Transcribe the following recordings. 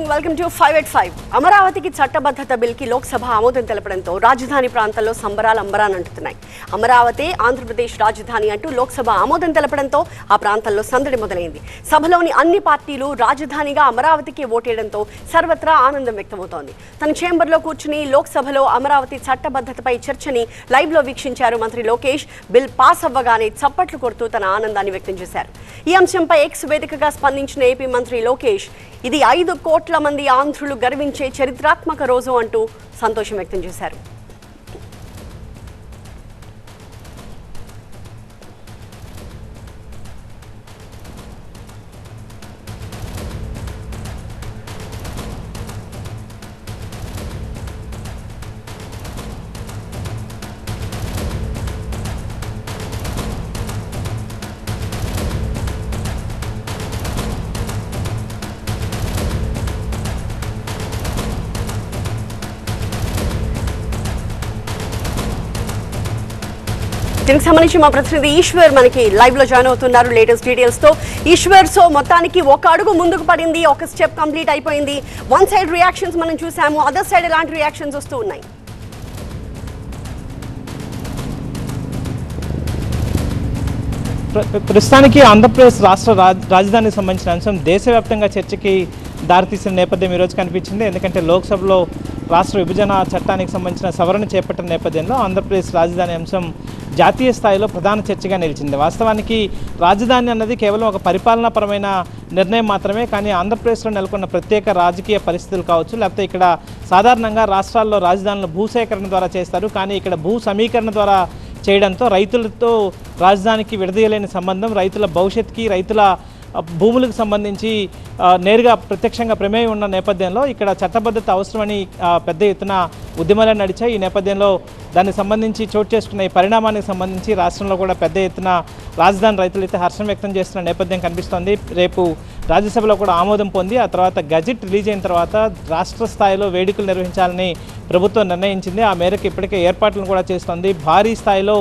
Morning welcome to 5 at 5. అమరావతికి చట్టబద్ధత బిల్కి లోక్సభ ఆమోదం తెలపడంతో రాజధాని ప్రాంతాల్లో సంబరాలు అంబరానంటున్నాయి. అమరావతి ఆంధ్రప్రదేశ్ రాజధాని అంటూ లోక్సభ ఆమోదం తెలపడంతో ఆ ప్రాంతాల్లో సందడి మొదలైంది. సభలోని అన్ని పార్టీలు రాజధానిగా అమరావతికి ఓటేయడంతో సర్వత్రా ఆనందం వ్యక్తమవుతోంది. తన చేంబర్లో కూర్చుని లోక్సభలో అమరావతి చట్టబద్ధతపై చర్చని లైవ్ లో వీక్షించారు మంత్రి లోకేష్. బిల్ పాస్ అవ్వగానే చప్పట్లు కొడుతూ తన ఆనందాన్ని వ్యక్తం చేశారు. ఈ అంశంపై ఎక్స్ వేదికగా స్పందించిన ఏపీ మంత్రి లోకేష్, ఇది 5 కోట్ల మంది ఆంధ్రులు గర్వించే చరిత్రాత్మక రోజు అంటూ సంతోషం వ్యక్తం చేశారు. దీనికి సంబంధించి మా ప్రతినిధి ఈశ్వర్ మనకి లైవ్ లో జాయిన్ అవుతున్నారు లేటెస్ట్ డీటెయిల్స్ తో. ఈశ్వర్, సో మొత్తానికి ఒక అడుగు ముందుకు పడింది, ఒక స్టెప్ కంప్లీట్ అయిపోయింది. వన్ సైడ్ రియాక్షన్స్ మనం చూసాము, అదర్ సైడ్ ఎలాంటి రియాక్షన్స్ వస్తూ ఉన్నాయి? ప్రస్తుతానికి ఆంధ్రప్రదేశ్ రాష్ట్ర రాజధానికి సంబంధించిన అంశం దేశవ్యాప్తంగా చర్చకి దారితీసిన నేపథ్యం ఈరోజు కనిపించింది. ఎందుకంటే లోక్సభలో రాష్ట్ర విభజన చట్టానికి సంబంధించిన సవరణ చేపట్టిన నేపథ్యంలో ఆంధ్రప్రదేశ్ రాజధాని అంశం జాతీయ స్థాయిలో ప్రధాన చర్చగా నిలిచింది. వాస్తవానికి రాజధాని అన్నది కేవలం ఒక పరిపాలనాపరమైన నిర్ణయం మాత్రమే. కానీ ఆంధ్రప్రదేశ్లో నెలకొన్న ప్రత్యేక రాజకీయ పరిస్థితులు కావచ్చు, లేకపోతే ఇక్కడ సాధారణంగా రాష్ట్రాల్లో రాజధానులు భూసేకరణ ద్వారా చేస్తారు. కానీ ఇక్కడ భూ సమీకరణ ద్వారా చేయడంతో రైతులతో రాజధానికి విడదీయలేని సంబంధం, రైతుల భవిష్యత్తుకి, రైతుల భూములకు సంబంధించి నేరుగా ప్రత్యక్షంగా ప్రమేయం ఉన్న నేపథ్యంలో ఇక్కడ చట్టబద్ధత అవసరమని పెద్ద ఎత్తున ఉద్యమాలు నడిచాయి. ఈ నేపథ్యంలో దానికి సంబంధించి చోటు చేసుకున్న ఈ పరిణామానికి సంబంధించి రాష్ట్రంలో కూడా పెద్ద ఎత్తున రాజధాని రైతులు అయితే హర్షం వ్యక్తం చేస్తున్న నేపథ్యం కనిపిస్తోంది. రేపు రాజ్యసభలో కూడా ఆమోదం పొంది ఆ తర్వాత గజెట్ రిలీజ్ అయిన తర్వాత రాష్ట్ర స్థాయిలో వేడుకలు నిర్వహించాలని ప్రభుత్వం నిర్ణయించింది. ఆ మేరకు ఇప్పటికే ఏర్పాట్లను కూడా చేస్తోంది. భారీ స్థాయిలో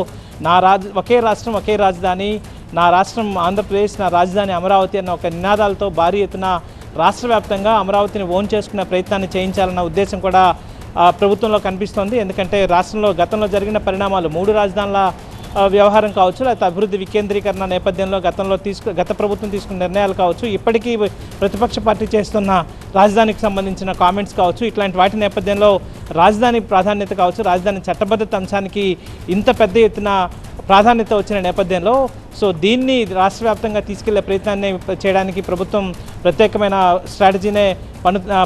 ఒకే రాష్ట్రం ఒకే రాజధాని, నా రాష్ట్రం ఆంధ్రప్రదేశ్, నా రాజధాని అమరావతి అన్న ఒక నినాదాలతో భారీ ఎత్తున రాష్ట్ర వ్యాప్తంగా అమరావతిని ఓన్ చేసుకునే ప్రయత్నాన్ని చేయించాలన్న ఉద్దేశం కూడా ప్రభుత్వంలో కనిపిస్తోంది. ఎందుకంటే రాష్ట్రంలో గతంలో జరిగిన పరిణామాలు 3 రాజధానుల వ్యవహారం కావచ్చు, లేకపోతే అభివృద్ధి వికేంద్రీకరణ నేపథ్యంలో గత ప్రభుత్వం తీసుకున్న నిర్ణయాలు కావచ్చు, ఇప్పటికీ ప్రతిపక్ష పార్టీ చేస్తున్న రాజధానికి సంబంధించిన కామెంట్స్ కావచ్చు, ఇట్లాంటి వాటి నేపథ్యంలో రాజధాని ప్రాధాన్యత కావచ్చు, రాజధాని చట్టబద్ధత అంశానికి ఇంత పెద్ద ఎత్తున ప్రాధాన్యత వచ్చిన నేపథ్యంలో దీన్ని రాష్ట్ర వ్యాప్తంగా తీసుకెళ్లే ప్రయత్నాన్ని చేయడానికి ప్రభుత్వం ప్రత్యేకమైన స్ట్రాటజీనే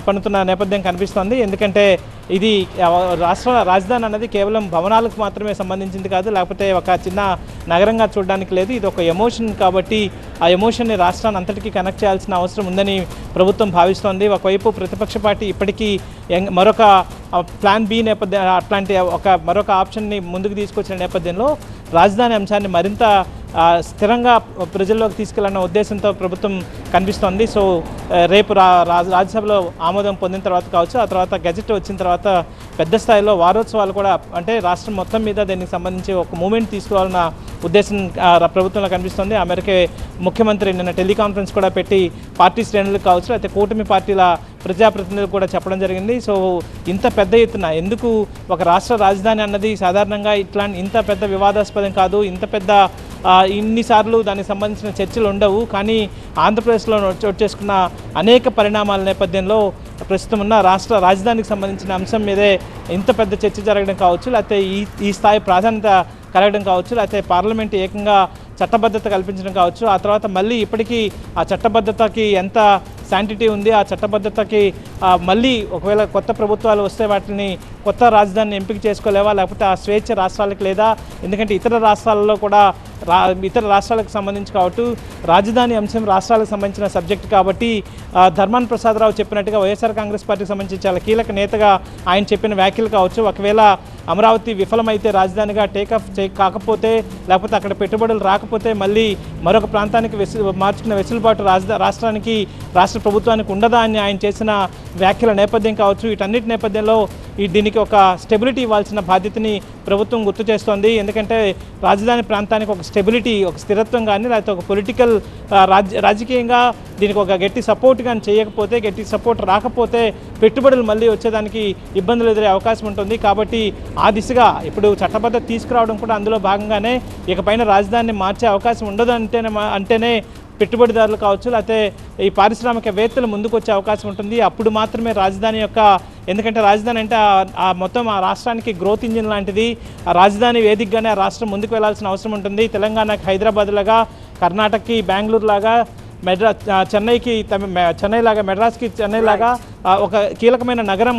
పన్నుతున్న నేపథ్యం కనిపిస్తోంది. ఎందుకంటే ఇది రాజధాని అన్నది కేవలం భవనాలకు మాత్రమే సంబంధించింది కాదు, లేకపోతే ఒక చిన్న నగరంగా చూడడానికి లేదు. ఇది ఒక ఎమోషన్ కాబట్టి ఆ ఎమోషన్ని రాష్ట్రాన్ని అంతటికీ కనెక్ట్ చేయాల్సిన అవసరం ఉందని ప్రభుత్వం భావిస్తోంది. ఒకవైపు ప్రతిపక్ష పార్టీ ఇప్పటికీ మరొక ప్లాన్ బి నేపథ్యం అట్లాంటి మరొక ఆప్షన్ని ముందుకు తీసుకొచ్చిన నేపథ్యంలో రాజధాని అంశాన్ని మరింత స్థిరంగా ప్రజల్లోకి తీసుకెళ్లన్న ఉద్దేశంతో ప్రభుత్వం కనిపిస్తోంది. రేపు రాజ్యసభలో ఆమోదం పొందిన తర్వాత కావచ్చు, ఆ తర్వాత గెజెట్ వచ్చిన తర్వాత పెద్ద స్థాయిలో వారోత్సవాలు కూడా, అంటే రాష్ట్రం మొత్తం మీద దీనికి సంబంధించి ఒక మూమెంట్ తీసుకోవాలన్న ఉద్దేశం ప్రభుత్వంలో కనిపిస్తోంది. ఆ మేరకే ముఖ్యమంత్రి నిన్న టెలికాన్ఫరెన్స్ కూడా పెట్టి పార్టీ శ్రేణులకు కావచ్చు, అయితే కూటమి పార్టీల ప్రజాప్రతినిధులు కూడా చెప్పడం జరిగింది. ఇంత పెద్ద ఎత్తున ఎందుకు ఒక రాష్ట్ర రాజధాని అన్నది సాధారణంగా ఇంత పెద్ద వివాదాస్పదం కాదు, ఇంత పెద్ద ఇన్నిసార్లు దానికి సంబంధించిన చర్చలు ఉండవు. కానీ ఆంధ్రప్రదేశ్లో చోటు చేసుకున్న అనేక పరిణామాల నేపథ్యంలో ప్రస్తుతం ఉన్న రాష్ట్ర రాజధానికి సంబంధించిన అంశం మీదే ఇంత పెద్ద చర్చ జరగడం కావచ్చు, లేకపోతే ఈ స్థాయి ప్రాధాన్యత కలగడం కావచ్చు, లేకపోతే పార్లమెంట్ ఏకంగా చట్టబద్ధత కల్పించడం కావచ్చు. ఆ తర్వాత మళ్ళీ ఇప్పటికీ ఆ చట్టబద్ధతకి ఎంత శాంటిటీ ఉంది, ఆ చట్టబద్ధతకి మళ్ళీ ఒకవేళ కొత్త ప్రభుత్వాలు వస్తే వాటిని కొత్త రాజధానిని ఎంపిక చేసుకోలేవా, లేకపోతే ఆ స్వేచ్ఛ రాష్ట్రాలకు లేదా? ఎందుకంటే ఇతర రాష్ట్రాలలో కూడా ఇతర రాష్ట్రాలకు సంబంధించి కాబట్టి రాజధాని అంశం రాష్ట్రాలకు సంబంధించిన సబ్జెక్ట్ కాబట్టి ధర్మాన ప్రసాదరావు చెప్పినట్టుగా వైఎస్ఆర్ కాంగ్రెస్ పార్టీకి సంబంధించి చాలా కీలక నేతగా ఆయన చెప్పిన వ్యాఖ్యలు కావచ్చు, ఒకవేళ అమరావతి విఫలమైతే రాజధానిగా టేకాఫ్ కాకపోతే, లేకపోతే అక్కడ పెట్టుబడులు రాకపోతే మళ్ళీ మరొక ప్రాంతానికి మార్చుకున్న వెసులుబాటు రాష్ట్ర రాష్ట్ర ప్రభుత్వానికి ఉండదా అని ఆయన చేసిన వ్యాఖ్యల నేపథ్యం కావచ్చు. వీటన్నిటి నేపథ్యంలో దీనికి ఒక స్టెబిలిటీ ఇవ్వాల్సిన బాధ్యతని ప్రభుత్వం గుర్తు చేస్తోంది. ఎందుకంటే రాజధాని ప్రాంతానికి ఒక స్టెబిలిటీ, ఒక స్థిరత్వం కానీ లేకపోతే ఒక పొలిటికల్ రాజకీయంగా దీనికి ఒక గట్టి సపోర్ట్ కానీ చేయకపోతే, గట్టి సపోర్ట్ రాకపోతే పెట్టుబడులు మళ్ళీ వచ్చేదానికి ఇబ్బందులు ఎదురే అవకాశం ఉంటుంది. కాబట్టి ఆ దిశగా ఇప్పుడు చట్టబద్ధత తీసుకురావడం కూడా అందులో భాగంగానే ఇకపైన రాజధానిని మార్చే అవకాశం ఉండదు అంటేనే పెట్టుబడిదారులు కావచ్చు, లేకపోతే ఈ పారిశ్రామికవేత్తలు ముందుకు వచ్చే అవకాశం ఉంటుంది. అప్పుడు మాత్రమే రాజధాని యొక్క, ఎందుకంటే రాజధాని అంటే ఆ మొత్తం ఆ రాష్ట్రానికి గ్రోత్ ఇంజిన్ లాంటిది. ఆ రాజధాని వేదికగానే ఆ రాష్ట్రం ముందుకు వెళ్లాల్సిన అవసరం ఉంటుంది. తెలంగాణకి హైదరాబాద్ లాగా, కర్ణాటకకి బెంగళూరు లాగా, చెన్నై లాగా, మెడ్రాస్కి చెన్నై లాగా ఒక కీలకమైన నగరం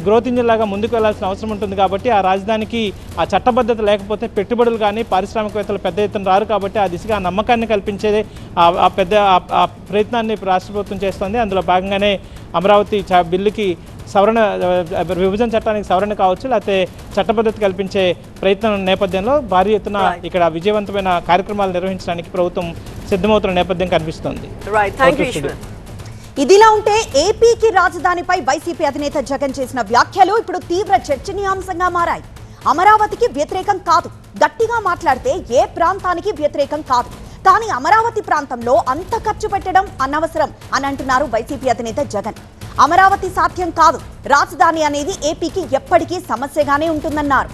గ్రోత్ ఇంజిన్ లాగా ముందుకు వెళ్లాల్సిన అవసరం ఉంటుంది. కాబట్టి ఆ రాజధానికి ఆ చట్టబద్ధత లేకపోతే పెట్టుబడులు కానీ పారిశ్రామికవేత్తలు పెద్ద ఎత్తున రారు. కాబట్టి ఆ దిశగా నమ్మకాన్ని కల్పించేదే ఆ ప్రయత్నాన్ని రాష్ట్ర ప్రభుత్వం చేస్తుంది. అందులో భాగంగానే అమరావతి బిల్లుకి సవరణ, విభజన చట్టానికి సవరణ కావచ్చు, లేకపోతే చట్టబద్ధత కల్పించే ప్రయత్నం నేపథ్యంలో భారీ ఎత్తున ఇక్కడ విజయవంతమైన కార్యక్రమాలు నిర్వహించడానికి ప్రభుత్వం సిద్ధమవుతున్న నేపథ్యం కనిపిస్తోంది. ఇదిలా ఉంటే ఏపీకి రాజధానిపై వైసీపీ అధినేత జగన్ చేసిన వ్యాఖ్యలు ఇప్పుడు తీవ్ర చర్చనీయాంశంగా మారాయి. అమరావతికి వ్యతిరేకం కాదు, గట్టిగా మాట్లాడితే ఏ ప్రాంతానికి వ్యతిరేకం కాదు, కానీ అమరావతి ప్రాంతంలో అంత ఖర్చు పెట్టడం అనవసరం అని అంటున్నారు వైసీపీ అధినేత జగన్. అమరావతి సాధ్యం కాదు, రాజధాని అనేది ఏపీకి ఎప్పటికీ సమస్యగానే ఉంటుందన్నారు.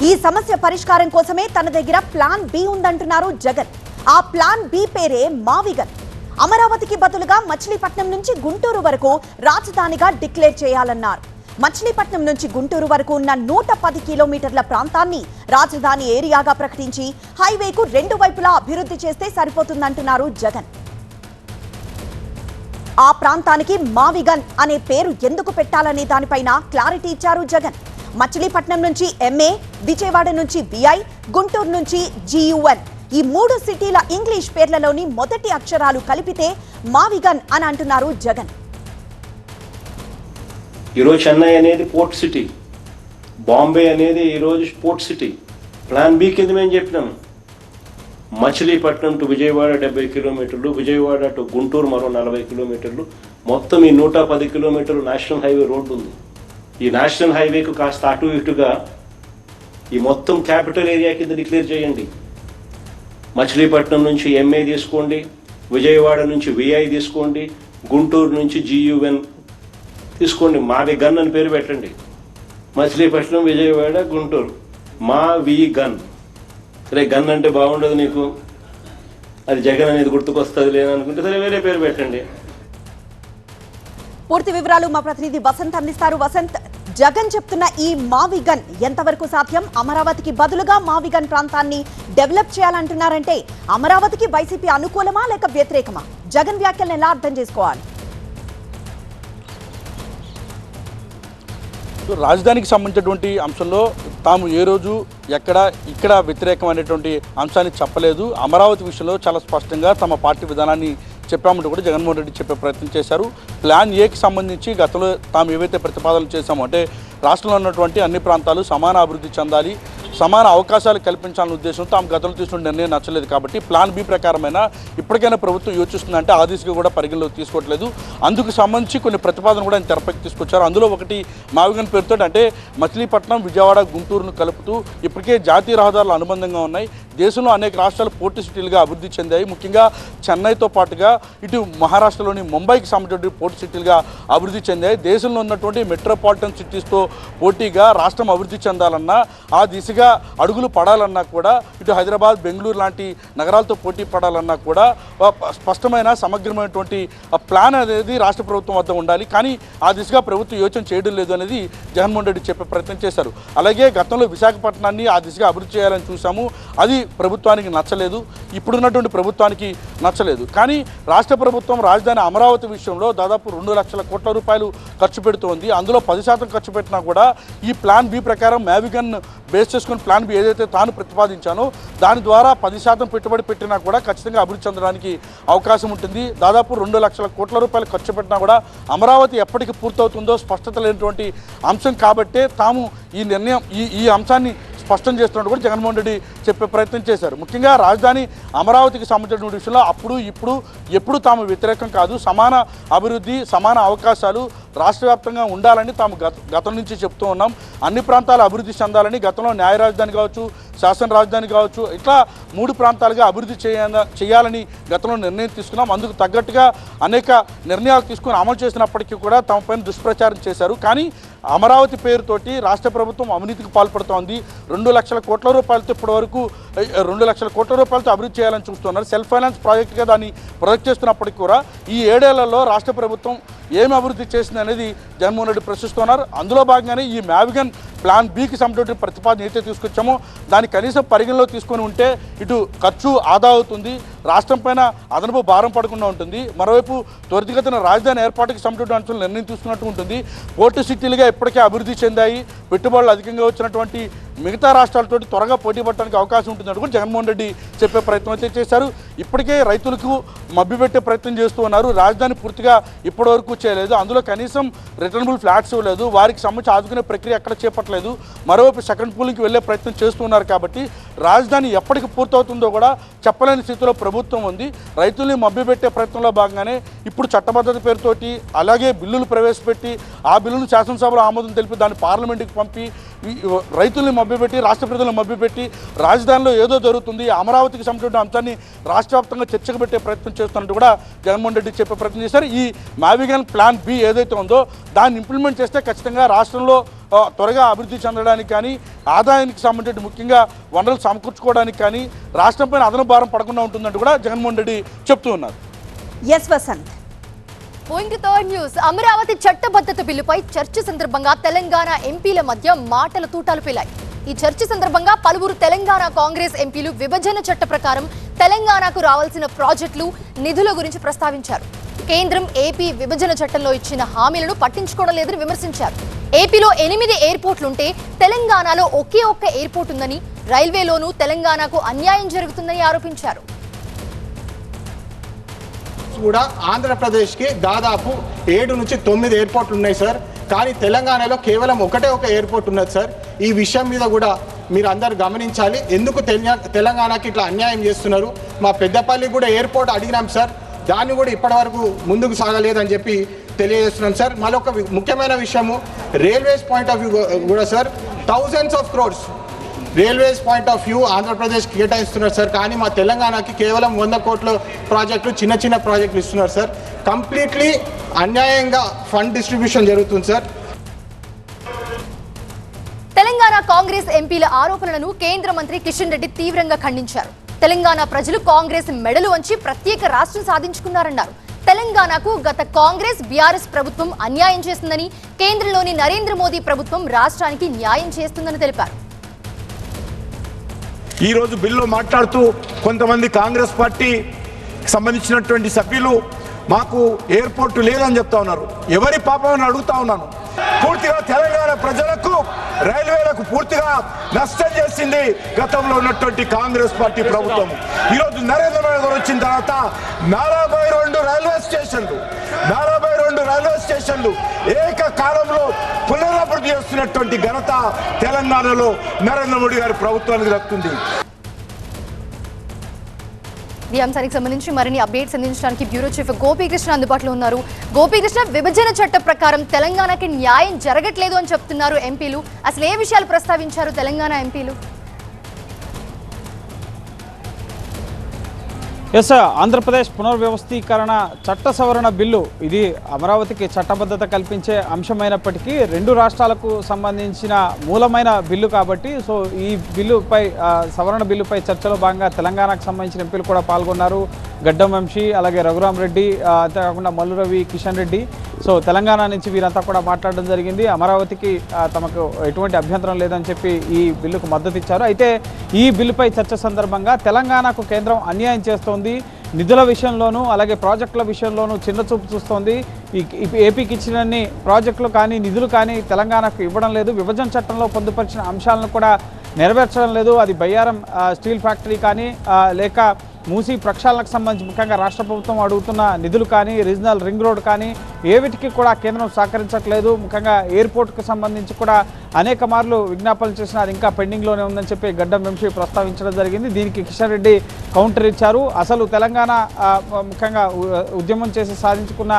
ఈ సమస్య పరిష్కారం కోసమే తన దగ్గర ప్లాన్ బి ఉందంటున్నారు జగన్. ఆ ప్లాన్ బి పేరే మావిగన్. అమరావతికి బదులుగా మచిలీపట్నం నుంచి గుంటూరు వరకు రాజధానిగా డిక్లేర్ చేయాలన్నారు. మచిలీపట్నం నుంచి గుంటూరు వరకు ఉన్న 110 కిలోమీటర్ల ప్రాంతాన్ని రాజధాని ఏరియాగా ప్రకటించి హైవేకు 2 వైపులా అభివృద్ధి చేస్తే సరిపోతుందంటున్నారు జగన్. ఆ ప్రాంతానికి మావిగన్ అనే పేరు ఎందుకు పెట్టాలనే దానిపైన క్లారిటీ ఇచ్చారు జగన్. మచిలీపట్నం నుంచి ఎంఏ, విజయవాడ నుంచి విఐ, గుంటూరు నుంచి జియుఎన్, ఈ 3 సిటీల ఇంగ్లీష్ పేర్లలోని మొదటి అక్షరాలు కలిపితే మావిగన్ అని అంటున్నారు జగన్. ఈరోజు చెన్నై అనేది పోర్ట్ సిటీ, బాంబే అనేది ఈరోజు పోర్ట్ సిటీ. ప్లాన్ బి కింద మేము చెప్పినాము మచిలీపట్నం టు విజయవాడ 70 కిలోమీటర్లు, విజయవాడ టు గుంటూరు మరో 40 కిలోమీటర్లు, మొత్తం ఈ 110 కిలోమీటర్లు నేషనల్ హైవే రోడ్డు ఉంది. ఈ నేషనల్ హైవేకు కాస్త అటు ఇటుగా ఈ మొత్తం క్యాపిటల్ ఏరియా కింద డిక్లేర్ చేయండి. మచిలీపట్నం నుంచి ఎంఏ తీసుకోండి, విజయవాడ నుంచి విఐ తీసుకోండి, గుంటూరు నుంచి జియుఎన్ తీసుకోండి, మావి గన్ అని పేరు పెట్టండి. మచిలీపట్నం, విజయవాడ, గుంటూరు, మా వి గన్. సరే, గన్ అంటే బాగుండదు నీకు, అది జగన్ అనేది గుర్తుకొస్తుంది లేదనుకుంటే సరే వేరే పేరు పెట్టండి. పూర్తి వివరాలు మా ప్రతినిధి వసంత్ అందిస్తారు. వసంత్, జగన్ చెప్తున్న ఈ మావిగన్ ఎంతవరకు సాధ్యం? అమరావతికి బదులుగా మావిగన్ ప్రాంతాన్ని డెవలప్ చేయాలంటున్నారంటే అమరావతికి వైసీపీ అనుకూలమా లేక వ్యతిరేకమా? జగన్ వ్యాఖ్యలను ఎలా అర్థం చేసుకోవాలి? రాజధానికి సంబంధించినటువంటి అంశంలో తాము ఏ రోజు ఇక్కడ వ్యతిరేకం అనేటువంటి అంశాన్ని చెప్పలేదు. అమరావతి విషయంలో చాలా స్పష్టంగా తమ పార్టీ విధానాన్ని చెప్పామంటూ కూడా జగన్మోహన్ రెడ్డి చెప్పే ప్రయత్నం చేశారు. ప్లాన్ ఏకి సంబంధించి గతంలో తాము ఏవైతే ప్రతిపాదనలు చేశామో, అంటే రాష్ట్రంలో ఉన్నటువంటి అన్ని ప్రాంతాలు సమాన అభివృద్ధి చెందాలి, సమాన అవకాశాలు కల్పించాలనే ఉద్దేశంతో తాము గతంలో తీసుకున్న నిర్ణయం నచ్చలేదు. కాబట్టి ప్లాన్ బి ప్రకారమైన ఇప్పటికైనా ప్రభుత్వం యోచిస్తుందంటే ఆ దిశగా కూడా పరిగణలోకి తీసుకోవట్లేదు. అందుకు సంబంధించి కొన్ని ప్రతిపాదనలు కూడా ఆయన తెరపైకి తీసుకొచ్చారు. అందులో ఒకటి మావిగన్ పేరుతో, అంటే మచిలీపట్నం, విజయవాడ, గుంటూరును కలుపుతూ ఇప్పటికే జాతీయ రహదారులు అనుబంధంగా ఉన్నాయి. దేశంలో అనేక రాష్ట్రాలు పోర్టు సిటీలుగా అభివృద్ధి చెందాయి. ముఖ్యంగా చెన్నైతో పాటుగా ఇటు మహారాష్ట్రలోని ముంబైకి సంబంధించిన పోర్టు సిటీలుగా అభివృద్ధి చెందాయి. దేశంలో ఉన్నటువంటి మెట్రోపాలిటన్ సిటీస్తో పోటీగా రాష్ట్రం అభివృద్ధి చెందాలన్నా, ఆ దిశగా అడుగులు పడాలన్నా కూడా, ఇటు హైదరాబాద్, బెంగళూరు లాంటి నగరాలతో పోటీ పడాలన్నా కూడా స్పష్టమైన సమగ్రమైనటువంటి ప్లాన్ అనేది రాష్ట్ర ప్రభుత్వం వద్ద ఉండాలి. కానీ ఆ దిశగా ప్రభుత్వం యోచన చేయడం లేదు అనేది జగన్మోహన్ రెడ్డి చెప్పే ప్రయత్నం చేశారు. అలాగే గతంలో విశాఖపట్నాన్ని ఆ దిశగా అభివృద్ధి చేయాలని చూసాము, అది ప్రభుత్వానికి నచ్చలేదు, ఇప్పుడున్నటువంటి ప్రభుత్వానికి నచ్చలేదు. కానీ రాష్ట్ర ప్రభుత్వం రాజధాని అమరావతి విషయంలో దాదాపు 2 లక్షల కోట్ల రూపాయలు ఖర్చు పెడుతోంది. అందులో 10% ఖర్చు పెట్టినా కూడా ఈ ప్లాన్ బి ప్రకారం మావిగన్ బేస్ చేసుకుని ప్లాన్ బి ఏదైతే తాను ప్రతిపాదించానో దాని ద్వారా 10% పెట్టుబడి పెట్టినా కూడా ఖచ్చితంగా అభివృద్ధి చెందడానికి అవకాశం ఉంటుంది. దాదాపు 2 లక్షల కోట్ల రూపాయలు ఖర్చు పెట్టినా కూడా అమరావతి ఎప్పటికి పూర్తవుతుందో స్పష్టత లేనటువంటి అంశం కాబట్టే తాము ఈ నిర్ణయం ఈ అంశాన్ని స్పష్టం చేస్తున్నట్టు కూడా జగన్మోహన్ రెడ్డి చెప్పే ప్రయత్నం చేశారు. ముఖ్యంగా రాజధాని అమరావతికి సంబంధించిన విషయంలో అప్పుడు ఇప్పుడు ఎప్పుడు తాము వ్యతిరేకం కాదు, సమాన అభివృద్ధి సమాన అవకాశాలు రాష్ట్ర వ్యాప్తంగా ఉండాలని తాము గతం నుంచి చెప్తూ ఉన్నాం. అన్ని ప్రాంతాలు అభివృద్ధి చెందాలని, గతంలో న్యాయ రాజధాని కావచ్చు, శాసన రాజధాని కావచ్చు, ఇట్లా 3 ప్రాంతాలుగా అభివృద్ధి చేయాలని గతంలో నిర్ణయం తీసుకున్నాం. అందుకు తగ్గట్టుగా అనేక నిర్ణయాలు తీసుకుని అమలు చేసినప్పటికీ కూడా తమ పైన దుష్ప్రచారం చేశారు. కానీ అమరావతి పేరుతోటి రాష్ట్ర ప్రభుత్వం అవినీతికి పాల్పడుతోంది. 2 లక్షల కోట్ల రూపాయలతో ఇప్పటి వరకు 2 లక్షల కోట్ల రూపాయలతో అభివృద్ధి చేయాలని చూస్తున్నారు. సెల్ఫ్ ఫైనాన్స్ ప్రాజెక్టుగా దాన్ని ప్రొజెక్ట్ చేస్తున్నప్పటికీ కూడా ఈ 7 ఏళ్లలో రాష్ట్ర ప్రభుత్వం ఏమి అభివృద్ధి చేసింది అనేది జగన్మోహన్ రెడ్డి ప్రశ్నిస్తున్నారు. అందులో భాగంగానే ఈ మ్యావిగన్ ప్లాన్ బికి సంబంధించిన ప్రతిపాదన అయితే తీసుకొచ్చామో దాన్ని కనీసం పరిగణలో తీసుకొని ఉంటే ఇటు ఖర్చు ఆదా అవుతుంది, రాష్ట్రం పైన అదనపు భారం పడకుండా ఉంటుంది. మరోవైపు త్వరితగతిన రాజధాని ఏర్పాటుకి సంబంధించిన అంశాలు నిర్ణయం తీసుకున్నట్టు ఉంటుంది. పోర్టు సిటీలుగా ఇప్పటికే అభివృద్ధి చెందాయి, పెట్టుబడులు అధికంగా వచ్చినటువంటి మిగతా రాష్ట్రాలతో త్వరగా పోటీ పడడానికి అవకాశం ఉంటుందని కూడా జగన్మోహన్ రెడ్డి చెప్పే ప్రయత్నం అయితే చేశారు. ఇప్పటికే రైతులకు మభ్యపెట్టే ప్రయత్నం చేస్తూ ఉన్నారు. రాజధాని పూర్తిగా ఇప్పటివరకు చేయలేదు, అందులో కనీసం రిటర్నబుల్ ఫ్లాట్స్ ఇవ్వలేదు, వారికి సంబంధించి ఆదుకునే ప్రక్రియ ఎక్కడ చేపట్టలేదు. మరోవైపు సెకండ్ పూలింగ్కి వెళ్ళే ప్రయత్నం చేస్తూ ఉన్నారు. కాబట్టి రాజధాని ఎప్పటికి పూర్తవుతుందో కూడా చెప్పలేని స్థితిలో ప్రభుత్వం ఉంది. రైతుల్ని మభ్యపెట్టే ప్రయత్నంలో భాగంగానే ఇప్పుడు చట్టబద్ధత పేరుతోటి అలాగే బిల్లులు ప్రవేశపెట్టి ఆ బిల్లును శాసనసభలో ఆమోదం తెలిపి దాన్ని పార్లమెంటుకి పంపి రైతుల్ని మభ్యపెట్టి రాష్ట్ర ప్రజలను మభ్యపెట్టి రాజధానిలో ఏదో జరుగుతుంది, అమరావతికి సంబంధించిన అంశాన్ని రాష్ట్ర వ్యాప్తంగా చర్చకు పెట్టే ప్రయత్నం చేస్తున్నట్టు కూడా జగన్మోహన్ రెడ్డి చెప్పే ప్రయత్నం చేశారు. ఈ మ్యావిగన్ ప్లాన్ బి ఏదైతే ఉందో దాన్ని ఇంప్లిమెంట్ చేస్తే ఖచ్చితంగా రాష్ట్రంలో త్వరగా అభివృద్ధి చెందడానికి కానీ ఆదాయానికి సంబంధించి ముఖ్యంగా వనరులు సమకూర్చుకోవడానికి కానీ రాష్ట్రం పైన అదనపు భారం పడకుండా ఉంటుందంటూ కూడా జగన్మోహన్ రెడ్డి చెప్తూ ఉన్నారు. ఎస్ వసంత్. పోయింగ్ థర్డ్ న్యూస్. అమరావతి చట్టబద్ధత బిల్లుపై చర్చ సందర్భంగా తెలంగాణ ఎంపీల మధ్య మాటల తూటాలు పేలాయి. ఈ చర్చ సందర్భంగా పలువురు తెలంగాణ కాంగ్రెస్ ఎంపీలు విభజన చట్ట ప్రకారం తెలంగాణకు రావాల్సిన ప్రాజెక్టులు, నిధుల గురించి ప్రస్తావించారు. కేంద్రం ఏపీ విభజన చట్టంలో ఇచ్చిన హామీలను పట్టించుకోవడం లేదని విమర్శించారు. ఏపీలో 8 ఎయిర్పోర్ట్లుంటే తెలంగాణలో ఒకే ఒక్క ఎయిర్పోర్ట్ ఉందని, రైల్వేలోనూ తెలంగాణకు అన్యాయం జరుగుతుందని ఆరోపించారు. కూడా ఆంధ్రప్రదేశ్కి దాదాపు 7 నుంచి 9 ఎయిర్పోర్ట్లు ఉన్నాయి సార్. కానీ తెలంగాణలో కేవలం ఒకటే ఒక ఎయిర్పోర్ట్ ఉన్నది సార్. ఈ విషయం మీద కూడా మీరు అందరు గమనించాలి. ఎందుకు తెలంగాణకి ఇట్లా అన్యాయం చేస్తున్నారు? మా పెద్దపల్లి కూడా ఎయిర్పోర్ట్ అడిగినాం సార్, దాన్ని కూడా ఇప్పటివరకు ముందుకు సాగలేదని చెప్పి తెలియజేస్తున్నాం సార్. మరొక ముఖ్యమైన విషయము రైల్వేస్ పాయింట్ ఆఫ్ వ్యూ కూడా sir, thousands of crores railways point of view ఆంధ్రప్రదేశ్కి కేటాయిస్తున్నారు సార్. కానీ మా తెలంగాణకి కేవలం 100 కోట్ల ప్రాజెక్టులు, చిన్న చిన్న ప్రాజెక్టులు ఇస్తున్నారు సార్. కంప్లీట్లీ అన్యాయంగా ఫండ్ డిస్ట్రిబ్యూషన్ జరుగుతుంది సార్. తెలంగాణ కాంగ్రెస్ ఎంపీల ఆరోపణలను కేంద్ర మంత్రి కిషన్ రెడ్డి తీవ్రంగా ఖండించారు. తెలంగాణ ప్రజలు కాంగ్రెస్ మెడలు వంచి ప్రత్యేక రాష్ట్రం సాధించుకున్నారన్నారు. తెలంగాణకు గత కాంగ్రెస్ బీఆర్ఎస్ ప్రభుత్వం అన్యాయం చేస్తుందని, కేంద్రంలోని నరేంద్ర మోదీ ప్రభుత్వం రాష్ట్రానికి న్యాయం చేస్తుందని తెలిపారు. ఈరోజు బిల్లు మాట్లాడుతూ కొంతమంది కాంగ్రెస్ పార్టీ సంబంధించినటువంటి సభ్యులు మాకు ఎయిర్పోర్ట్ లేదని చెప్తా ఉన్నారు. ఎవరి పాపం అని అడుగుతా ఉన్నాను. పూర్తిగా తెలంగాణ ప్రజలకు, రైల్వేలకు పూర్తిగా నష్టం చేసింది గతంలో ఉన్నటువంటి కాంగ్రెస్ పార్టీ ప్రభుత్వం. ఈరోజు నరేంద్ర మోదీ గారు వచ్చిన తర్వాత 42 రైల్వే స్టేషన్లు ఏకకాలంలో పునరభివృద్ధి చేస్తున్నటువంటి ఘనత తెలంగాణలో నరేంద్ర మోడీ గారి ప్రభుత్వానికి దక్కుతుంది. ఈ అంశానికి సంబంధించి మరిన్ని అప్డేట్స్ అందించడానికి బ్యూరో చీఫ్ గోపీకృష్ణ అందుబాటులో ఉన్నారు. గోపీకృష్ణ, విభజన చట్ట ప్రకారం తెలంగాణకి న్యాయం జరగట్లేదు అని చెప్తున్నారు ఎంపీలు. అసలు ఏ విషయాలు ప్రస్తావించారు తెలంగాణ ఎంపీలు? ఎస్, ఆంధ్రప్రదేశ్ పునర్వ్యవస్థీకరణ చట్ట సవరణ బిల్లు ఇది అమరావతికి చట్టబద్ధత కల్పించే అంశమైనప్పటికీ 2 రాష్ట్రాలకు సంబంధించిన మూలమైన బిల్లు కాబట్టి సో ఈ బిల్లుపై సవరణ బిల్లుపై చర్చలో భాగంగా తెలంగాణకు సంబంధించిన ఎంపీలు కూడా పాల్గొన్నారు. గడ్డం వంశీ, అలాగే రఘురామ్ రెడ్డి, అంతేకాకుండా మల్లు రవి, కిషన్ రెడ్డి. సో తెలంగాణ నుంచి వీరంతా కూడా మాట్లాడడం జరిగింది. అమరావతికి తమకు ఎటువంటి అభ్యంతరం లేదని చెప్పి ఈ బిల్లుకు మద్దతు ఇచ్చారు. అయితే ఈ బిల్లుపై చర్చ సందర్భంగా తెలంగాణకు కేంద్రం అన్యాయం చేస్తోంది, నిధుల విషయంలోనూ అలాగే ప్రాజెక్టుల విషయంలోనూ చిన్న చూపు చూస్తోంది. ఏపీకి ఇచ్చినన్ని ప్రాజెక్టులు కానీ నిధులు కానీ తెలంగాణకు ఇవ్వడం లేదు. విభజన చట్టంలో పొందుపరిచిన అంశాలను కూడా నెరవేర్చడం లేదు. అది బయ్యారం స్టీల్ ఫ్యాక్టరీ కానీ లేక మూసీ ప్రక్షాళనకు సంబంధించి ముఖ్యంగా రాష్ట్ర ప్రభుత్వం అడుగుతున్న నిధులు కానీ రీజనల్ రింగ్ రోడ్ కానీ ఏవిటికి కూడా కేంద్రం సహకరించట్లేదు. ముఖ్యంగా ఎయిర్పోర్ట్కి సంబంధించి కూడా అనేక మార్లు విజ్ఞాపనలు చేసిన అది ఇంకా పెండింగ్లోనే ఉందని చెప్పి గడ్డం వంశీ ప్రస్తావించడం జరిగింది. దీనికి కిషన్ రెడ్డి కౌంటర్ ఇచ్చారు. అసలు తెలంగాణ ముఖ్యంగా ఉద్యమం చేసి సాధించుకున్న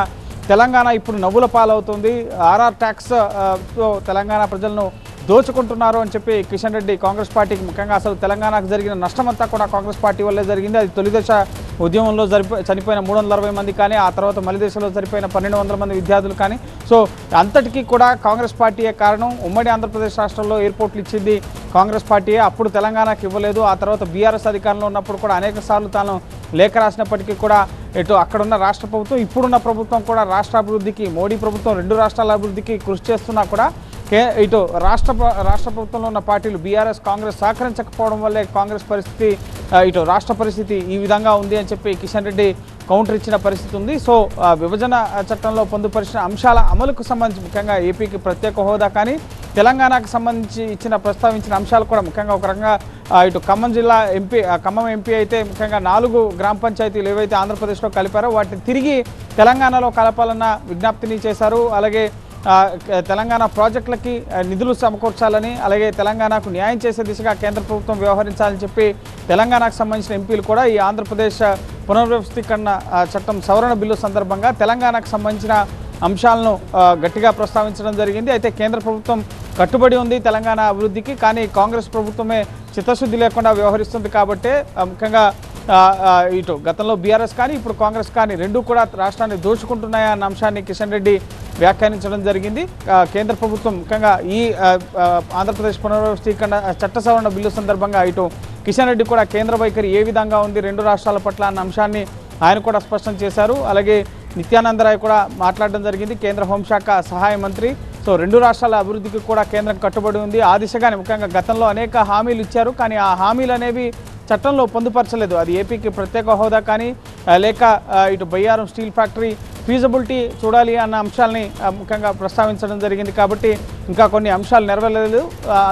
తెలంగాణ ఇప్పుడు నవ్వుల పాలవుతుంది. ఆర్ఆర్ ట్యాక్స్ తెలంగాణ ప్రజలను దోచుకుంటున్నారు అని చెప్పి కిషన్ రెడ్డి కాంగ్రెస్ పార్టీకి ముఖ్యంగా అసలు తెలంగాణకు జరిగిన నష్టమంతా కూడా కాంగ్రెస్ పార్టీ వల్లే జరిగింది. అది తొలి దశ ఉద్యమంలో చనిపోయిన 360 మంది కానీ ఆ తర్వాత మలి దశలో చనిపోయిన 1200 మంది విద్యార్థులు కానీ సో అంతటికీ కూడా కాంగ్రెస్ పార్టీయే కారణం. ఉమ్మడి ఆంధ్రప్రదేశ్ రాష్ట్రంలో ఎయిర్పోర్ట్లు ఇచ్చింది కాంగ్రెస్ పార్టీయే. అప్పుడు తెలంగాణకు ఇవ్వలేదు. ఆ తర్వాత బీఆర్ఎస్ అధికారంలో ఉన్నప్పుడు కూడా అనేక సార్లు తాను లేఖ రాసినప్పటికీ కూడా ఇటు అక్కడున్న రాష్ట్ర ప్రభుత్వం ఇప్పుడున్న ప్రభుత్వం కూడా రాష్ట్ర అభివృద్ధికి మోడీ ప్రభుత్వం 2 రాష్ట్రాల అభివృద్ధికి కృషి చేస్తున్నా కూడా ఇటు రాష్ట్ర ప్రభుత్వంలో ఉన్న పార్టీలు బీఆర్ఎస్ కాంగ్రెస్ సహకరించకపోవడం వల్లే కాంగ్రెస్ పరిస్థితి ఇటు రాష్ట్ర పరిస్థితి ఈ విధంగా ఉంది అని చెప్పి కిషన్ రెడ్డి కౌంటర్ ఇచ్చిన పరిస్థితి ఉంది. సో విభజన చట్టంలో పొందుపరిచిన అంశాల అమలుకు సంబంధించి ముఖ్యంగా ఏపీకి ప్రత్యేక హోదా కానీ తెలంగాణకు సంబంధించి ప్రస్తావించిన అంశాలు కూడా ముఖ్యంగా ఒక రకంగా ఇటు ఖమ్మం ఎంపీ అయితే ముఖ్యంగా 4 గ్రామ పంచాయతీలు ఏవైతే ఆంధ్రప్రదేశ్లో కలిపారో వాటిని తిరిగి తెలంగాణలో కలపాలన్న విజ్ఞప్తిని చేశారు. అలాగే తెలంగాణ ప్రాజెక్టులకి నిధులు సమకూర్చాలని అలాగే తెలంగాణకు న్యాయం చేసే దిశగా కేంద్ర ప్రభుత్వం వ్యవహరించాలని చెప్పి తెలంగాణకు సంబంధించిన ఎంపీలు కూడా ఈ ఆంధ్రప్రదేశ్ పునర్వ్యవస్థీకరణ చట్టం సవరణ బిల్లు సందర్భంగా తెలంగాణకు సంబంధించిన అంశాలను గట్టిగా ప్రస్తావించడం జరిగింది. అయితే కేంద్ర ప్రభుత్వం కట్టుబడి ఉంది తెలంగాణ అభివృద్ధికి, కానీ కాంగ్రెస్ ప్రభుత్వమే చిత్తశుద్ధి లేకుండా వ్యవహరిస్తుంది కాబట్టి ముఖ్యంగా ఇటు గతంలో బీఆర్ఎస్ కానీ ఇప్పుడు కాంగ్రెస్ కానీ రెండూ కూడా రాష్ట్రాన్ని దోచుకుంటున్నాయన్న అంశాన్ని కిషన్ రెడ్డి వ్యాఖ్యానించడం జరిగింది. కేంద్ర ప్రభుత్వం ముఖ్యంగా ఈ ఆంధ్రప్రదేశ్ పునర్వ్యవస్థీకరణ చట్ట సవరణ బిల్లు సందర్భంగా ఇటు కిషన్ రెడ్డి కూడా కేంద్ర వైఖరి ఏ విధంగా ఉంది 2 రాష్ట్రాల పట్ల అన్న అంశాన్ని ఆయన కూడా స్పష్టం చేశారు. అలాగే నిత్యానందరాయ్ కూడా మాట్లాడడం జరిగింది, కేంద్ర హోంశాఖ సహాయ మంత్రి. సో 2 రాష్ట్రాల అభివృద్ధికి కూడా కేంద్రం కట్టుబడి ఉంది. ఆ దిశగానే ముఖ్యంగా గతంలో అనేక హామీలు ఇచ్చారు, కానీ ఆ హామీలు అనేవి చట్టంలో పొందుపరచలేదు. అది ఏపీకి ప్రత్యేక హోదా కానీ లేక ఇటు బయ్యారం స్టీల్ ఫ్యాక్టరీ ఫీజబిలిటీ చూడాలి అన్న అంశాలని ముఖ్యంగా ప్రస్తావించడం జరిగింది. కాబట్టి ఇంకా కొన్ని అంశాలు నెరవేరలేదు.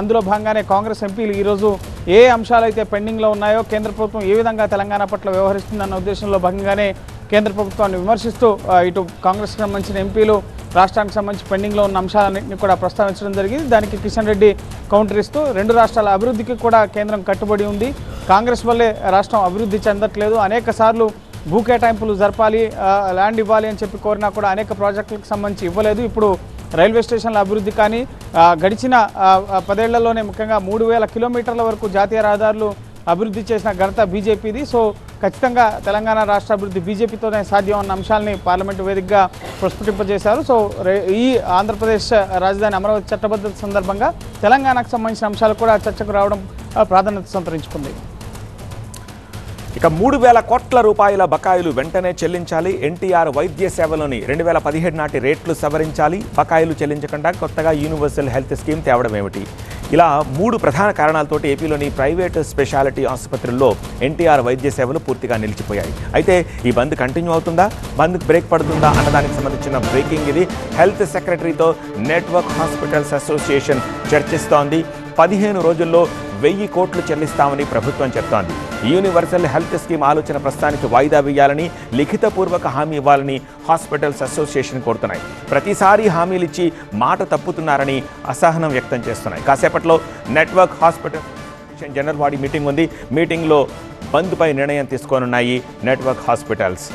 అందులో భాగంగానే కాంగ్రెస్ ఎంపీలు ఈరోజు ఏ అంశాలు అయితే పెండింగ్లో ఉన్నాయో కేంద్ర ప్రభుత్వం ఏ విధంగా తెలంగాణ పట్ల వ్యవహరిస్తుందన్న ఉద్దేశంలో భాగంగానే కేంద్ర ప్రభుత్వాన్ని విమర్శిస్తూ ఇటు కాంగ్రెస్కి సంబంధించిన ఎంపీలు రాష్ట్రానికి సంబంధించి పెండింగ్లో ఉన్న అంశాలన్నింటినీ కూడా ప్రస్తావించడం జరిగింది. దానికి కిషన్ రెడ్డి కౌంటర్ ఇస్తూ 2 రాష్ట్రాల అభివృద్ధికి కూడా కేంద్రం కట్టుబడి ఉంది, కాంగ్రెస్ వల్లే రాష్ట్రం అభివృద్ధి చెందట్లేదు, అనేక సార్లు భూ కేటాయింపులు జరపాలి ల్యాండ్ ఇవ్వాలి అని చెప్పి కోరినా కూడా అనేక ప్రాజెక్టులకు సంబంధించి ఇవ్వలేదు. ఇప్పుడు రైల్వే స్టేషన్ల అభివృద్ధి కానీ గడిచిన 10 ఏళ్లలోనే ముఖ్యంగా 3000 కిలోమీటర్ల వరకు జాతీయ రహదారులు అభివృద్ధి చేసిన ఘనత బీజేపీది. సో ఖచ్చితంగా తెలంగాణ రాష్ట్ర అభివృద్ధి బీజేపీతోనే సాధ్యం అన్న అంశాలని పార్లమెంటు వేదికగా ప్రస్ఫుటింపజేశారు. సో ఈ ఆంధ్రప్రదేశ్ రాజధాని అమరావతి చట్టబద్ధత సందర్భంగా తెలంగాణకు సంబంధించిన అంశాలు కూడా చర్చకు రావడం ప్రాధాన్యత సంతరించుకుంది. ఇక 3,000 కోట్ల రూపాయల బకాయిలు వెంటనే చెల్లించాలి. ఎన్టీఆర్ వైద్య సేవలోని 2017 నాటి రేట్లు సవరించాలి. బకాయిలు చెల్లించకుండా కొత్తగా యూనివర్సల్ హెల్త్ స్కీమ్ తేవడం ఏమిటి? ఇలా 3 ప్రధాన కారణాలతోటి ఏపీలోని ప్రైవేట్ స్పెషాలిటీ ఆసుపత్రుల్లో ఎన్టీఆర్ వైద్య సేవలు పూర్తిగా నిలిచిపోయాయి. అయితే ఈ బంద్ కంటిన్యూ అవుతుందా, బంద్కు బ్రేక్ పడుతుందా అన్నదానికి సంబంధించిన బ్రేకింగ్ ఇది. హెల్త్ సెక్రటరీతో నెట్వర్క్ హాస్పిటల్స్ అసోసియేషన్ చర్చిస్తోంది. 15 రోజుల్లో 1000 కోట్లు చెల్లిస్తామని ప్రభుత్వం చెప్తోంది. యూనివర్సల్ హెల్త్ స్కీమ్ ఆలోచన ప్రస్తుతానికి వాయిదా వేయాలని, లిఖితపూర్వక హామీ ఇవ్వాలని హాస్పిటల్స్ అసోసియేషన్ కోరుతున్నాయి. ప్రతిసారి హామీలు ఇచ్చి మాట తప్పుతున్నారని అసహనం వ్యక్తం చేస్తున్నాయి. కాసేపట్లో network hospital general body meeting ఉంది. మీటింగ్లో బంద్పై నిర్ణయం తీసుకోనున్నాయి నెట్వర్క్ హాస్పిటల్స్.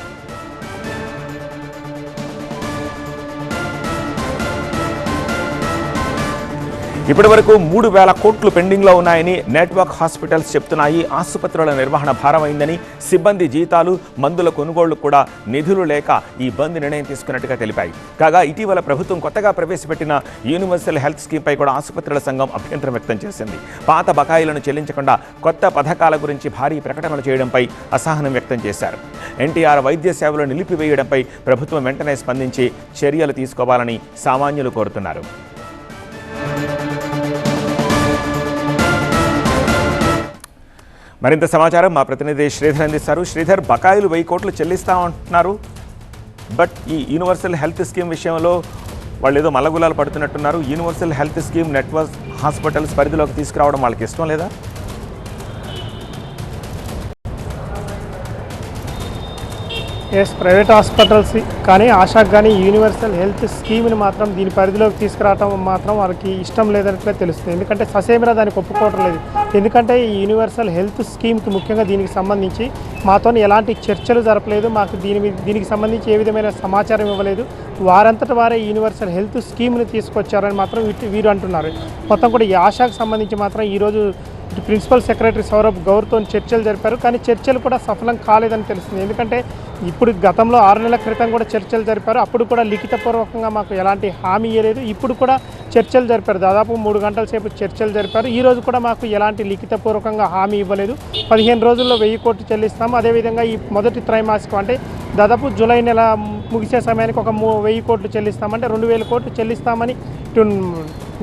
ఇప్పటి వరకు 3,000 కోట్లు పెండింగ్లో ఉన్నాయని నెట్వర్క్ హాస్పిటల్స్ చెప్తున్నాయి. ఆసుపత్రుల నిర్వహణ భారమైందని, సిబ్బంది జీతాలు, మందుల కొనుగోళ్లు కూడా నిధులు లేక ఈ బంద్ నిర్ణయం తీసుకున్నట్టుగా తెలిపాయి. కాగా ఇటీవల ప్రభుత్వం కొత్తగా ప్రవేశపెట్టిన యూనివర్సల్ హెల్త్ స్కీమ్పై కూడా ఆసుపత్రుల సంఘం అభ్యంతరం వ్యక్తం చేసింది. పాత బకాయిలను చెల్లించకుండా కొత్త పథకాల గురించి భారీ ప్రకటనలు చేయడంపై అసహనం వ్యక్తం చేశారు. ఎన్టీఆర్ వైద్య సేవలు నిలిపివేయడంపై ప్రభుత్వం వెంటనే స్పందించి చర్యలు తీసుకోవాలని సామాన్యులు కోరుతున్నారు. మరింత సమాచారం మా ప్రతినిధి శ్రీధర్ అందిస్తారు. శ్రీధర్, బకాయిలు 1000 కోట్లు చెల్లిస్తామంటున్నారు, బట్ ఈ యూనివర్సల్ హెల్త్ స్కీమ్ విషయంలో వాళ్ళు ఏదో మల్లగులాలు పడుతున్నట్టున్నారు. Universal health scheme network hospitals పరిధిలోకి తీసుకురావడం వాళ్ళకి ఇష్టం లేదా? ఎస్, ప్రైవేట్ హాస్పిటల్స్ కానీ ఆశాకు కానీ యూనివర్సల్ హెల్త్ స్కీమ్ని మాత్రం దీని పరిధిలోకి తీసుకురావడం మాత్రం వారికి ఇష్టం లేదన్నట్లే తెలుస్తుంది. ఎందుకంటే ససేమిరా దానికి ఒప్పుకోవటం లేదు. ఎందుకంటే ఈ యూనివర్సల్ హెల్త్ స్కీమ్కి ముఖ్యంగా దీనికి సంబంధించి మాతో ఎలాంటి చర్చలు జరపలేదు, మాకు దీనికి సంబంధించి ఏ విధమైన సమాచారం ఇవ్వలేదు. వారంతట వారే యూనివర్సల్ హెల్త్ స్కీమ్ని తీసుకొచ్చారని మాత్రం వీరు అంటున్నారు. మొత్తం కూడా ఈ ఆశాకు సంబంధించి మాత్రం ఈరోజు ప్రిన్సిపల్ సెక్రటరీ సౌరభ్ గౌర్తో చర్చలు జరిపారు. కానీ చర్చలు కూడా సఫలం కాలేదని తెలుస్తుంది. ఎందుకంటే ఇప్పుడు గతంలో 6 నెలల క్రితం కూడా చర్చలు జరిపారు. అప్పుడు కూడా లిఖితపూర్వకంగా మాకు ఎలాంటి హామీ ఇవ్వలేదు. ఇప్పుడు కూడా చర్చలు జరిపారు, దాదాపు 3 గంటల సేపు చర్చలు జరిపారు. ఈ రోజు కూడా మాకు ఎలాంటి లిఖితపూర్వకంగా హామీ ఇవ్వలేదు. 15 రోజుల్లో 1000 కోట్లు చెల్లిస్తాము. అదేవిధంగా ఈ మొదటి త్రైమాసికం అంటే దాదాపు జూలై నెల ముగిసే సమయానికి ఒక 1000 కోట్లు చెల్లిస్తామంటే 2000 కోట్లు చెల్లిస్తామని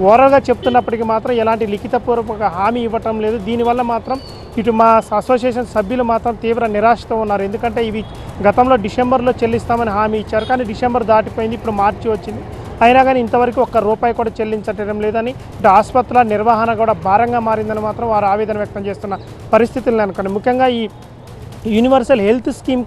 ఓవరాల్గా చెప్తున్నప్పటికీ మాత్రం ఎలాంటి లిఖితపూర్వక హామీ ఇవ్వటం లేదు. దీనివల్ల మాత్రం ఇటు మా అసోసియేషన్ సభ్యులు మాత్రం తీవ్ర నిరాశతో ఉన్నారు. ఎందుకంటే ఇవి గతంలో డిసెంబర్లో చెల్లిస్తామని హామీ ఇచ్చారు, కానీ డిసెంబర్ దాటిపోయింది, ఇప్పుడు మార్చి వచ్చింది. అయినా కానీ ఇంతవరకు ₹1 కూడా చెల్లించటం లేదని, ఇటు ఆసుపత్రుల నిర్వహణ కూడా భారంగా మారిందని మాత్రం వారు ఆవేదన వ్యక్తం చేస్తున్న పరిస్థితులను అనుకోండి. ముఖ్యంగా ఈ యూనివర్సల్ హెల్త్ స్కీమ్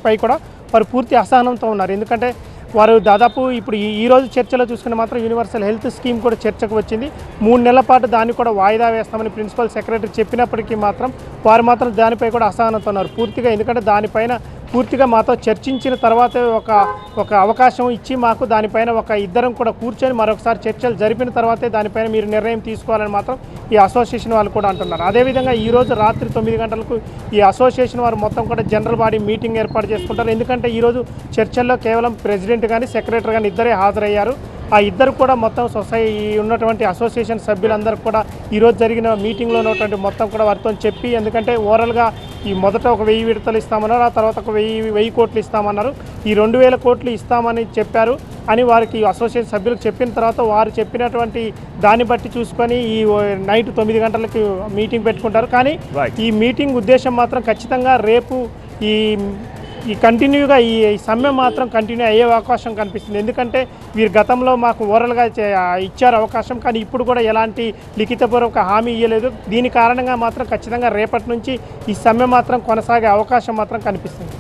పై కూడా వారు పూర్తి అసహనంతో ఉన్నారు. ఎందుకంటే వారు దాదాపు ఇప్పుడు ఈ రోజు చర్చలో చూసుకుని మాత్రం యూనివర్సల్ హెల్త్ స్కీమ్ కూడా చర్చకు వచ్చింది. 3 నెలల పాటు దాన్ని కూడా వాయిదా వేస్తామని ప్రిన్సిపల్ సెక్రటరీ చెప్పినప్పటికీ మాత్రం వారు మాత్రం దానిపై కూడా అసహనంతో ఉన్నారు పూర్తిగా. ఎందుకంటే దానిపైన పూర్తిగా మాతో చర్చించిన తర్వాత ఒక అవకాశం ఇచ్చి మాకు దానిపైన ఇద్దరం కూడా కూర్చొని మరొకసారి చర్చలు జరిపిన తర్వాతే దానిపైన మీరు నిర్ణయం తీసుకోవాలని మాత్రం ఈ అసోసియేషన్ వాళ్ళు కూడా అంటున్నారు. అదేవిధంగా ఈరోజు రాత్రి 9 గంటలకు ఈ అసోసియేషన్ వారు మొత్తం కూడా జనరల్ బాడీ మీటింగ్ ఏర్పాటు చేసుకుంటారు. ఎందుకంటే ఈరోజు చర్చల్లో కేవలం ప్రెసిడెంట్ కానీ సెక్రటరీ కానీ ఇద్దరే హాజరయ్యారు. ఆ ఇద్దరు కూడా మొత్తం ఉన్నటువంటి అసోసియేషన్ సభ్యులందరూ కూడా ఈరోజు జరిగిన మీటింగ్లో ఉన్నటువంటి మొత్తం కూడా వారితో చెప్పి, ఎందుకంటే ఓవరాల్గా ఈ మొదట 1000 విడతలు ఇస్తామన్నారు, ఆ తర్వాత 1000 కోట్లు ఇస్తామన్నారు. ఈ 2000 కోట్లు ఇస్తామని చెప్పారు అని వారికి అసోసియేషన్ సభ్యులకు చెప్పిన తర్వాత వారు చెప్పినటువంటి దాన్ని బట్టి చూసుకొని ఈ నైట్ 9 గంటలకి మీటింగ్ పెట్టుకుంటారు. కానీ ఈ మీటింగ్ ఉద్దేశం మాత్రం ఖచ్చితంగా రేపు ఈ కంటిన్యూగా ఈ సమ్మె మాత్రం కంటిన్యూ అయ్యే అవకాశం కనిపిస్తుంది. ఎందుకంటే వీరు గతంలో మాకు ఓరల్గా ఇచ్చారు అవకాశం, కానీ ఇప్పుడు కూడా ఎలాంటి లిఖితపూర్వక హామీ ఇవ్వలేదు. దీని కారణంగా మాత్రం ఖచ్చితంగా రేపటి నుంచి ఈ సమ్మె మాత్రం కొనసాగే అవకాశం మాత్రం కనిపిస్తుంది.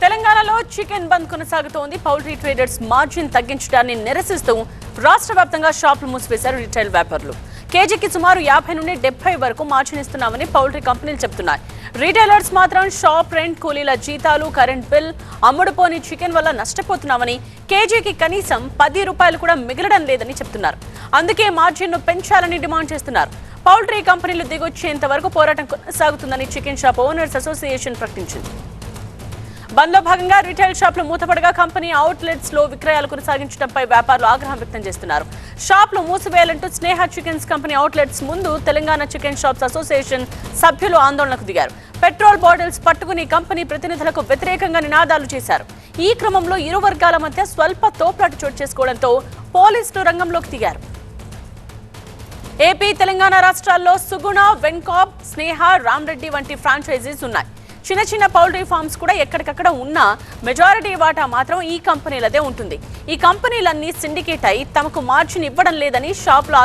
తెలంగాణలో చికెన్ బంద్ కొనసాగుతోంది. పౌల్ట్రీ ట్రేడర్స్ మార్జిన్ తగ్గించడాన్ని నిరసిస్తూ రాష్ట్ర వ్యాప్తంగా షాపులు మూసివేశారు రిటైల్ వ్యాపారులు. కేజీకి సుమారు 50 నుండి 70 వరకు మార్జిన్ ఇస్తున్నామని పౌల్ట్రీ కంపెనీలు చెప్తున్నాయి. రీటైలర్స్ మాత్రం షాప్ రెంట్, కూలీల జీతాలు, కరెంట్ బిల్, అమ్ముడుపోని చికెన్ వల్ల నష్టపోతున్నామని, కేజీకి కనీసం ₹10 కూడా మిగలడం లేదని చెప్తున్నారు. అందుకే మార్జిన్ను పెంచాలని డిమాండ్ చేస్తున్నారు. పౌల్ట్రీ కంపెనీలు దిగొచ్చేంత వరకు పోరాటం కొనసాగుతుందని చికెన్ షాప్ ఓనర్స్ అసోసియేషన్ ప్రకటించింది. బంద్లో భాగంగా రిటైల్ షాపులు మూతపడగా కంపెనీ అవుట్లెట్స్ లో విక్రయాలు కొనసాగించడంపై వ్యాపారులు ఆగ్రహం వ్యక్తం చేస్తున్నారు. షాపులు మూసివేయాలంటూ స్నేహ చికెన్స్ కంపెనీ అవుట్లెట్స్ ముందు తెలంగాణ చికెన్ షాప్స్ అసోసియేషన్ సభ్యులు ఆందోళనకు దిగారు. పెట్రోల్ బాటిల్స్ పట్టుకుని కంపెనీ ప్రతినిధులకు వ్యతిరేకంగా నినాదాలు చేశారు. ఈ క్రమంలో ఇరు వర్గాల మధ్య స్వల్ప తోపులాట చోటు చేసుకోవడంతో పోలీసులు రంగంలోకి దిగారు. ఏపీ, తెలంగాణ రాష్ట్రాల్లో సుగుణ, వెంకాబ్, స్నేహ, రామ్రెడ్డి వంటి ఫ్రాంచైజీస్ ఉన్నాయి. చిన్న చిన్న పౌల్ట్రీ ఫార్మ్స్ కూడా ఎక్కడికక్కడ ఉన్నా మెజారిటీ వాటా మాత్రం ఈ కంపెనీలదే ఉంటుంది. ఈ కంపెనీలన్నీ సిండికేట్ అయి తమకు మార్జిన్ ఇవ్వడం లేదని షాపుల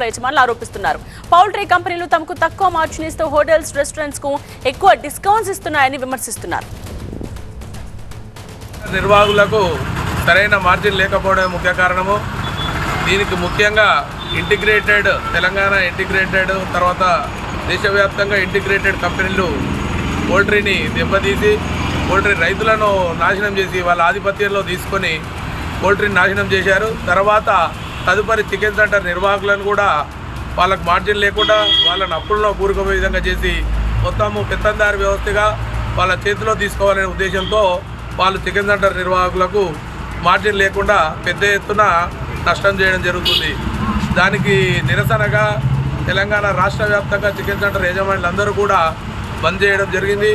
యజమానులు ఆరోపిస్తున్నారు. పౌల్ట్రీ కంపెనీలు తమకు తక్కువ మార్జిన్ ఇస్తూ హోటల్స్, రెస్టారెంట్స్ కు ఎక్కువ డిస్కౌంట్స్ ఇస్తున్నాయని విమర్శిస్తున్నారు. నిర్వాహకులకు సరైన మార్జిన్ లేకపోవడం ముఖ్య కారణము. దీనికి ముఖ్యంగా ఇంటిగ్రేటెడ్ తెలంగాణ ఇంటిగ్రేటెడ్ తర్వాత దేశవ్యాప్తంగా ఇంటిగ్రేటెడ్ కంపెనీలు పోల్ట్రీని దెబ్బతీసి పోల్ట్రీ రైతులను నాశనం చేసి వాళ్ళ ఆధిపత్యంలో తీసుకొని పోల్ట్రీని నాశనం చేశారు. తర్వాత తదుపరి చికెన్ సెంటర్ నిర్వాహకులను కూడా వాళ్ళకు మార్జిన్ లేకుండా వాళ్ళని అప్పుల్లో కూరుకుపోయే విధంగా చేసి మొత్తము పెత్తందారి వ్యవస్థగా వాళ్ళ చేతిలో తీసుకోవాలనే ఉద్దేశంతో వాళ్ళు చికెన్ సెంటర్ నిర్వాహకులకు మార్జిన్ లేకుండా పెద్ద ఎత్తున నష్టం చేయడం జరుగుతుంది. దానికి నిరసనగా తెలంగాణ రాష్ట్ర వ్యాప్తంగా చికెన్ సెంటర్ యజమానులందరూ కూడా బంద్ చేయడం జరిగింది.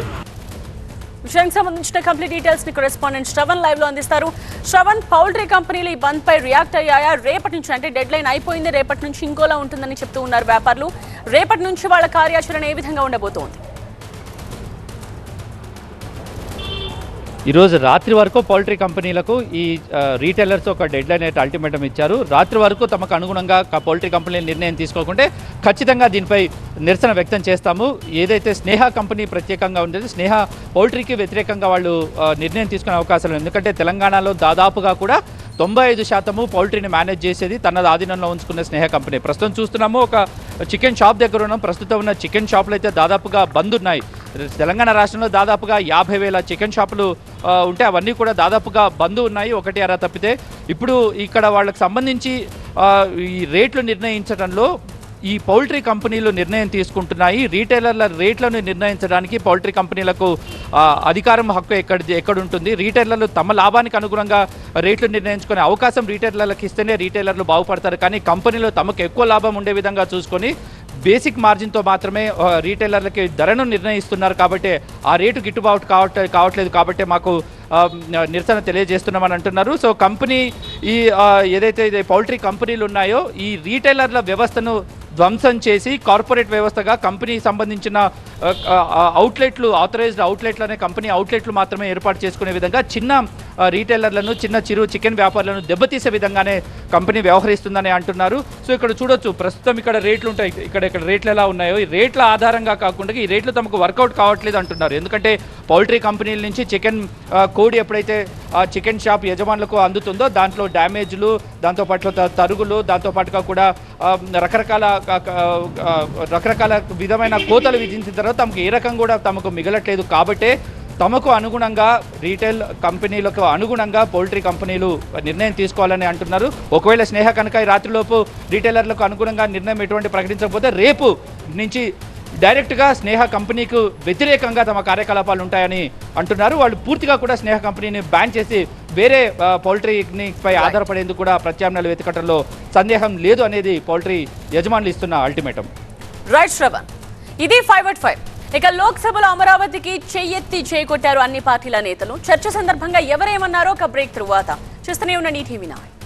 విషయానికి సంబంధించిన కంప్లీట్ డీటెయిల్స్ ని కరెస్పాండెంట్ శ్రవణ్ లైవ్ లో అందిస్తారు. శ్రవణ్, పౌల్ట్రీ కంపెనీలు ఈ బంద్ పై రియాక్ట్ అయ్యాయా? రేపటి నుంచి అంటే డెడ్ లైన్ అయిపోయింది, రేపటి నుంచి ఇంకోలా ఉంటుందని చెప్తూ ఉన్నారు వ్యాపారులు. రేపటి నుంచి వాళ్ళ కార్యాచరణ ఏ విధంగా ఉండబోతోంది? ఈరోజు రాత్రి వరకు పౌల్ట్రీ కంపెనీలకు ఈ రీటైలర్స్ ఒక డెడ్ లైన్ అయితే అల్టిమేటం ఇచ్చారు. రాత్రి వరకు తమకు అనుగుణంగా పౌల్ట్రీ కంపెనీలు నిర్ణయం తీసుకోకుంటే ఖచ్చితంగా దీనిపై నిరసన వ్యక్తం చేస్తాము. ఏదైతే స్నేహ కంపెనీ ప్రత్యేకంగా ఉండేది, స్నేహ పౌల్ట్రీకి వ్యతిరేకంగా వాళ్ళు నిర్ణయం తీసుకునే అవకాశాలు, ఎందుకంటే తెలంగాణలో దాదాపుగా కూడా 95% పౌల్ట్రీని మేనేజ్ చేసేది తన ఆధీనంలో ఉంచుకున్న స్నేహ కంపెనీ. ప్రస్తుతం చూస్తున్నాము, ఒక చికెన్ షాప్ దగ్గర ఉన్నాం. ప్రస్తుతం ఉన్న చికెన్ షాపులు అయితే దాదాపుగా బంద్ ఉన్నాయి. తెలంగాణ రాష్ట్రంలో దాదాపుగా 50,000 చికెన్ షాపులు ఉంటే అవన్నీ కూడా దాదాపుగా బంద్ ఉన్నాయి, ఒకటి అరా తప్పితే. ఇప్పుడు ఇక్కడ వాళ్ళకి సంబంధించి ఈ రేట్లు నిర్ణయించడంలో ఈ పౌల్ట్రీ కంపెనీలు నిర్ణయం తీసుకుంటున్నాయి. రీటైలర్ల రేట్లను నిర్ణయించడానికి పౌల్ట్రీ కంపెనీలకు అధికారం, హక్కు ఎక్కడుంటుంది? రీటైలర్లు తమ లాభానికి అనుగుణంగా రేట్లు నిర్ణయించుకునే అవకాశం రీటైలర్లకు ఇస్తేనే రీటైలర్లు బాగుపడతారు. కానీ కంపెనీలు తమకు ఎక్కువ లాభం ఉండే విధంగా చూసుకొని బేసిక్ మార్జిన్తో మాత్రమే రీటైలర్లకి ధరను నిర్ణయిస్తున్నారు. కాబట్టి ఆ రేటు గిట్టుబాటు కావట్లేదు. కాబట్టి మాకు నిరసన తెలియజేస్తున్నామని అంటున్నారు. సో కంపెనీ ఈ ఏదైతే పౌల్ట్రీ కంపెనీలు ఉన్నాయో ఈ రీటైలర్ల వ్యవస్థను ధ్వంసం చేసి కార్పొరేట్ వ్యవస్థగా కంపెనీకి సంబంధించిన అవుట్లెట్లు, ఆథరైజ్డ్ అవుట్లెట్లు అనే కంపెనీ అవుట్లెట్లు మాత్రమే ఏర్పాటు చేసుకునే విధంగా చిన్న రీటైలర్లను, చిరు చికెన్ వ్యాపారులను దెబ్బతీసే విధంగానే కంపెనీ వ్యవహరిస్తుందని అంటున్నారు. సో ఇక్కడ చూడొచ్చు, ప్రస్తుతం ఇక్కడ రేట్లు ఉంటాయి, ఇక్కడ రేట్లు ఎలా ఉన్నాయో ఈ రేట్ల ఆధారంగా కాకుండా ఈ రేట్లు తమకు వర్కౌట్ కావట్లేదు అంటున్నారు. ఎందుకంటే పౌల్ట్రీ కంపెనీల నుంచి చికెన్ కోడి ఎప్పుడైతే చికెన్ షాప్ యజమానులకు అందుతుందో దాంట్లో డ్యామేజ్లు, దాంతోపాటు తరుగులు, దాంతోపాటుగా కూడా రకరకాల విధమైన కోతలు విధించిన తర్వాత తమకు ఏ రకం కూడా తమకు మిగలట్లేదు. కాబట్టే తమకు అనుగుణంగా రీటైల్ కంపెనీలకు అనుగుణంగా పౌల్ట్రీ కంపెనీలు నిర్ణయం తీసుకోవాలని అంటున్నారు. ఒకవేళ స్నేహ కనుక ఈ రాత్రిలోపు రీటైలర్లకు అనుగుణంగా నిర్ణయం ఎటువంటి ప్రకటించకపోతే రేపు నుంచి డైరెక్ట్గా స్నేహ కంపెనీకు వ్యతిరేకంగా తమ కార్యకలాపాలు ఉంటాయని అంటున్నారు. వాళ్ళు పూర్తిగా కూడా స్నేహ కంపెనీని బ్యాన్ చేసి వేరే పౌల్ట్రీపై ఆధారపడేందుకు కూడా ప్రత్యామ్నాయాలు వెతకటంలో సందేహం లేదు అనేది పౌల్ట్రీ యజమానులు ఇస్తున్న అల్టిమేటం. రైట్ శ్రవణ్, ఇది 5/5. ఇక లోక్సభలో అమరావతికి చెయ్యెత్తి చేకొట్టారు అన్ని పార్టీల నేతలు. చర్చ సందర్భంగా ఎవరేమన్నారో ఒక బ్రేక్ తరువాత చూస్తూనే ఉన్న టీవీ 9.